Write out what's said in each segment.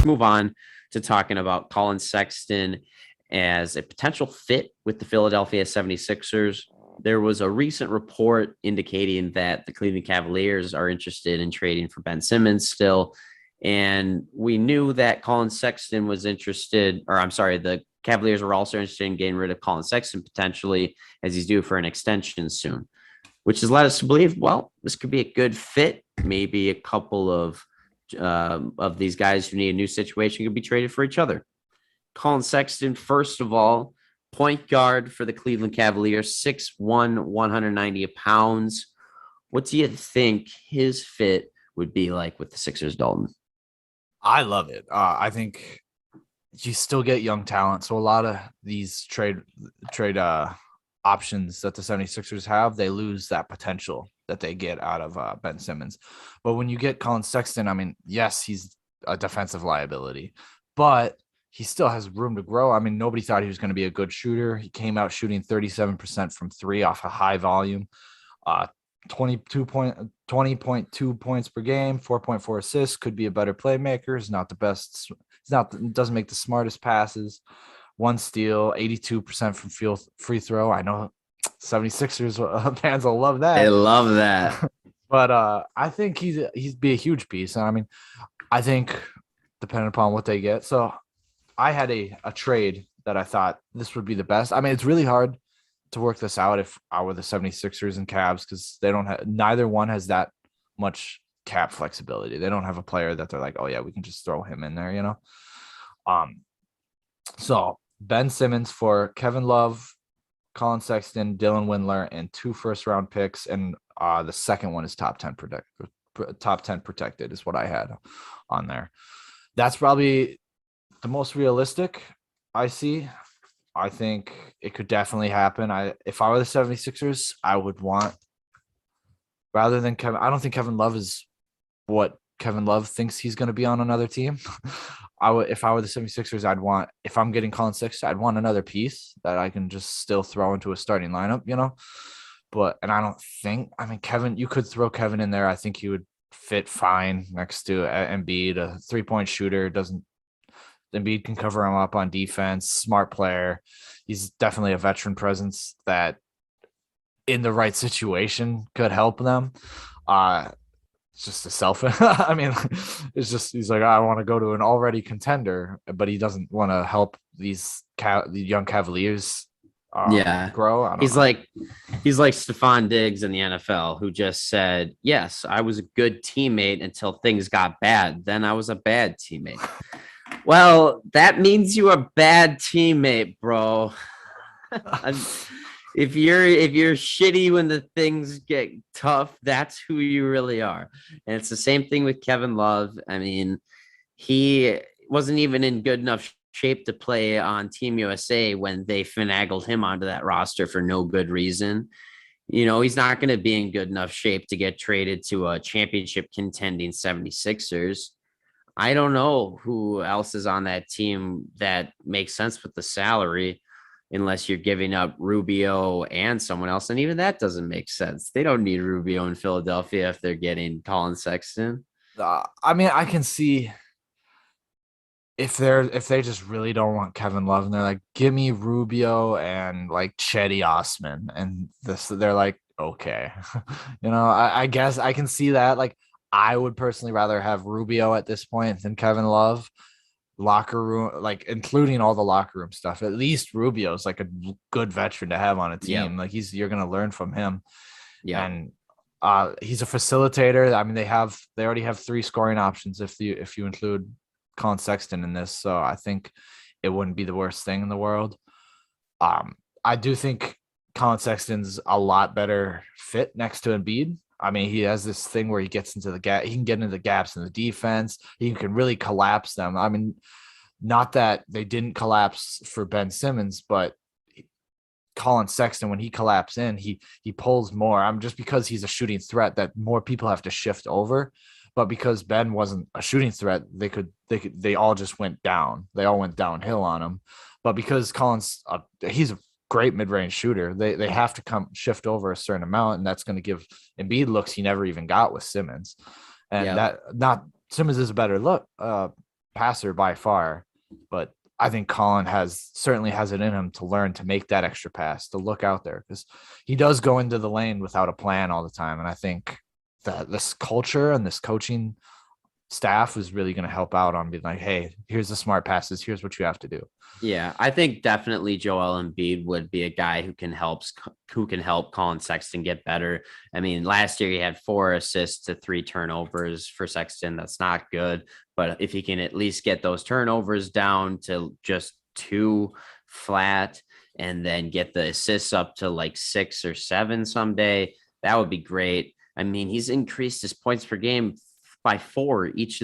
Move on to talking about Collin Sexton as a potential fit with the Philadelphia 76ers. There was a recent report indicating that the Cleveland Cavaliers are interested in trading for Ben Simmons still. And we knew that Collin Sexton was interested, or I'm sorry, the Cavaliers were also interested in getting rid of Collin Sexton potentially as he's due for an extension soon, which has led us to believe, well, this could be a good fit. Maybe a couple of these guys who need a new situation could be traded for each other. Collin Sexton, first of all, point guard for the Cleveland Cavaliers, 6'1", 190 pounds. What do you think his fit would be like with the Sixers, Dalton? I love it. I think you still get young talent. So a lot of these trade options that the 76ers have, they lose that potential that they get out of Ben Simmons. But when you get Collin Sexton, I mean, yes, he's a defensive liability, but he still has room to grow. I mean, nobody thought he was going to be a good shooter. He came out shooting 37% from three off a high volume. Uh, 20.2 points per game, 4.4 assists, could be a better playmaker. Is not the best. Doesn't make the smartest passes. One steal, 82% from field free throw. I know 76ers fans will love They that. love that. But I think he's be a huge piece. I mean, I think depending upon what they get. So I had a trade that I thought this would be the best. I mean, it's really hard to work this out if I were the 76ers and Cavs because they don't have neither one has that much cap flexibility. They don't have a player that they're like, oh yeah, we can just throw him in there, you know. So Ben Simmons for Kevin Love, Collin Sexton, Dylan Windler, and 2 first-round picks, and the second one is top 10 protected is what I had on there. That's probably the most realistic I see. I think it could definitely happen. If I were the 76ers, I would want rather than Kevin. I don't think Kevin Love is what Kevin Love thinks he's going to be on another team. If I were the 76ers, I'd want, if I'm getting Collin Sexton, I'd want another piece that I can just still throw into a starting lineup, you know? And I don't think, I mean, Kevin, you could throw Kevin in there. I think he would fit fine next to Embiid, a 3-point shooter. Embiid can cover him up on defense, smart player. He's definitely a veteran presence that in the right situation could help them. It's just a selfish. I mean, it's just he's like, I want to go to an already contender, but he doesn't want to help the young Cavaliers Yeah. grow. I don't He's know. like he's like Stephon Diggs in the NFL who just said, "Yes, I was a good teammate until things got bad. Then I was a bad teammate." Well, that means you're a bad teammate, bro. If you're shitty when the things get tough, that's who you really are. And it's the same thing with Kevin Love. I mean, he wasn't even in good enough shape to play on Team USA when they finagled him onto that roster for no good reason. He's not going to be in good enough shape to get traded to a championship contending 76ers. I don't know who else is on that team that makes sense with the salary unless you're giving up Rubio and someone else. And even that doesn't make sense. They don't need Rubio in Philadelphia if they're getting Collin Sexton. I mean, I can see if they just really don't want Kevin Love and they're like, give me Rubio and like Chetty Osman, and they're like, okay. I guess I can see that. Like, I would personally rather have Rubio at this point than Kevin Love. Locker room, like including all the locker room stuff. At least Rubio's like a good veteran to have on a team. Yeah. Like you're gonna learn from him. Yeah. And he's a facilitator. I mean, they already have 3 scoring options if you include Collin Sexton in this. So I think it wouldn't be the worst thing in the world. I do think Collin Sexton's a lot better fit next to Embiid. I mean, he has this thing where he gets into the gap. He can get into the gaps in the defense. He can really collapse them. I mean, not that they didn't collapse for Ben Simmons, but Collin Sexton, when he collapses in, he pulls more. Just because he's a shooting threat that more people have to shift over. But because Ben wasn't a shooting threat, they all just went down. They all went downhill on him. But because he's a great mid-range shooter, they have to come shift over a certain amount, and that's going to give Embiid looks he never even got with Simmons. And Yeah. Simmons is a better passer by far, but I think Colin certainly has it in him to learn to make that extra pass, to look out there, because he does go into the lane without a plan all the time. And I think that this culture and this coaching staff is really going to help out on being like, hey, here's the smart passes. Here's what you have to do. Yeah, I think definitely Joel Embiid would be a guy who can help Collin Sexton get better. I mean, last year he had 4 assists to 3 turnovers for Sexton. That's not good, but if he can at least get those turnovers down to just 2 flat and then get the assists up to like 6 or 7 someday, that would be great. I mean, he's increased his points per game by 4 each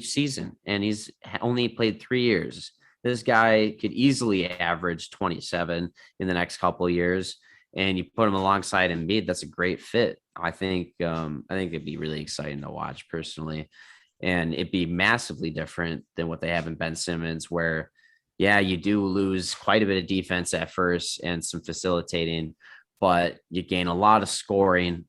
season, and he's only played 3 years. This guy could easily average 27 in the next couple of years, and you put him alongside Embiid. That's a great fit. I think it'd be really exciting to watch personally, and it'd be massively different than what they have in Ben Simmons, where yeah, you do lose quite a bit of defense at first and some facilitating, but you gain a lot of scoring.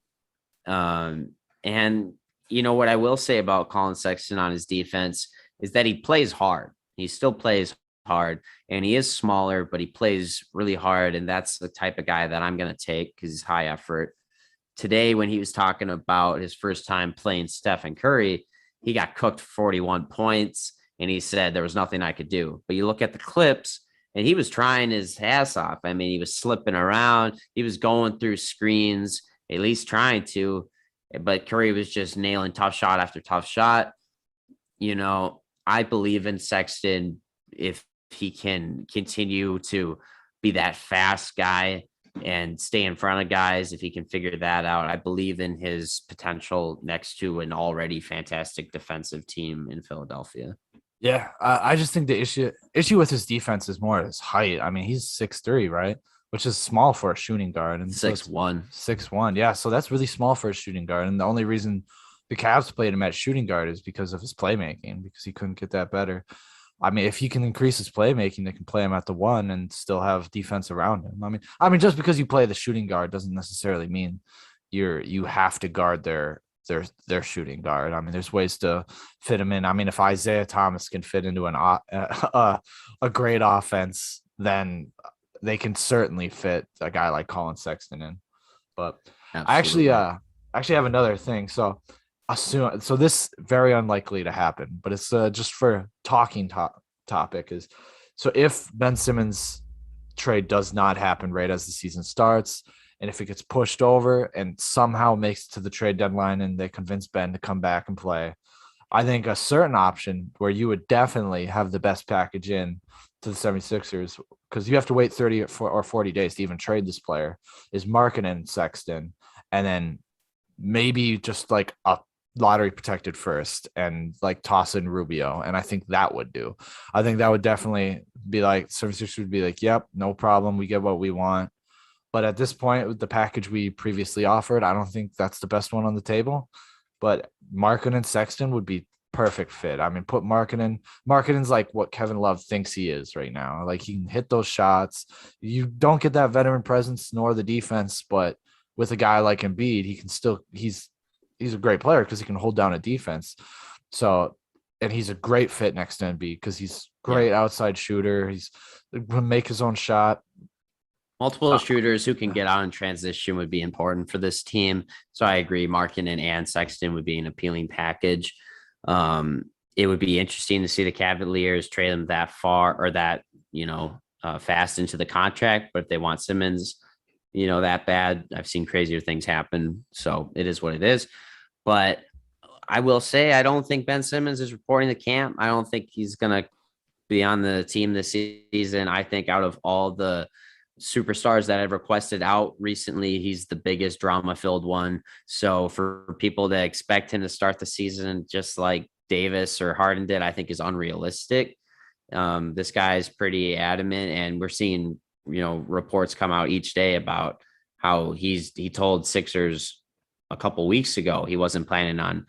And you know what I will say about Colin Sexton on his defense is that he plays hard. He still plays hard, and he is smaller, but he plays really hard. And that's the type of guy that I'm going to take because he's high effort. Today, when he was talking about his first time playing Stephen Curry, he got cooked 41 points, and he said there was nothing I could do. But you look at the clips, and he was trying his ass off. I mean, he was slipping around, he was going through screens, at least trying to, but Curry was just nailing tough shot after tough shot. I believe in Sexton if he can continue to be that fast guy and stay in front of guys. If he can figure that out, I believe in his potential next to an already fantastic defensive team in Philadelphia. Yeah, I just think the issue with his defense is more his height. I mean, he's 6'3", right? Which is small for a shooting guard. And 6'1". 6'1". Yeah, so that's really small for a shooting guard. And the only reason the Cavs played him at shooting guard is because of his playmaking, because he couldn't get that better. I mean, if he can increase his playmaking, they can play him at the 1 and still have defense around him. I mean, just because you play the shooting guard doesn't necessarily mean you have to guard their shooting guard. I mean, there's ways to fit him in. I mean, if Isaiah Thomas can fit into a great offense, then they can certainly fit a guy like Collin Sexton in. But Absolutely. I actually have another thing. So this very unlikely to happen, but it's just for talking topic is, so if Ben Simmons trade does not happen right as the season starts, and if it gets pushed over and somehow makes it to the trade deadline and they convince Ben to come back and play, I think a certain option where you would definitely have the best package in to the 76ers, because you have to wait 30 or 40 days to even trade this player, is Markkanen, Sexton, and then maybe just like a lottery protected first and like toss in Rubio. And I think that would do. I think that would definitely be like, 76ers would be like, yep, no problem. We get what we want. But at this point, with the package we previously offered, I don't think that's the best one on the table. But Markkanen and Sexton would be perfect fit. I mean, put Markkanen. Markkanen's like what Kevin Love thinks he is right now. Like, he can hit those shots. You don't get that veteran presence nor the defense, but with a guy like Embiid, he can still he's a great player because he can hold down a defense. So, and he's a great fit next to Embiid because he's great outside shooter. He's going to make his own shot. Multiple shooters who can get out in transition would be important for this team. So I agree. Markkanen and Sexton would be an appealing package. It would be interesting to see the Cavaliers trade them that far or that, fast into the contract. But if they want Simmons, that bad, I've seen crazier things happen. So it is what it is. But I will say, I don't think Ben Simmons is reporting the camp. I don't think he's going to be on the team this season. I think out of all the superstars that have requested out recently, he's the biggest drama-filled one. So for people to expect him to start the season just like Davis or Harden did, I think is unrealistic. This guy is pretty adamant, and we're seeing reports come out each day about how he told Sixers a couple weeks ago he wasn't planning on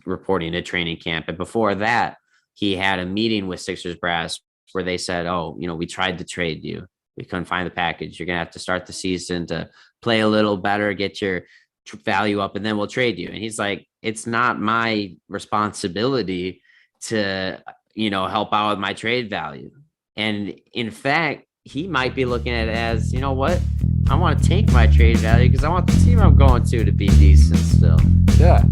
reporting to training camp, and before that he had a meeting with Sixers brass where they said, oh, we tried to trade you. We couldn't find the package. You're going to have to start the season to play a little better, get your value up and then we'll trade you. And he's like, it's not my responsibility to, help out with my trade value. And in fact, he might be looking at it as, you know what? I want to take my trade value because I want the team I'm going to be decent still. Yeah.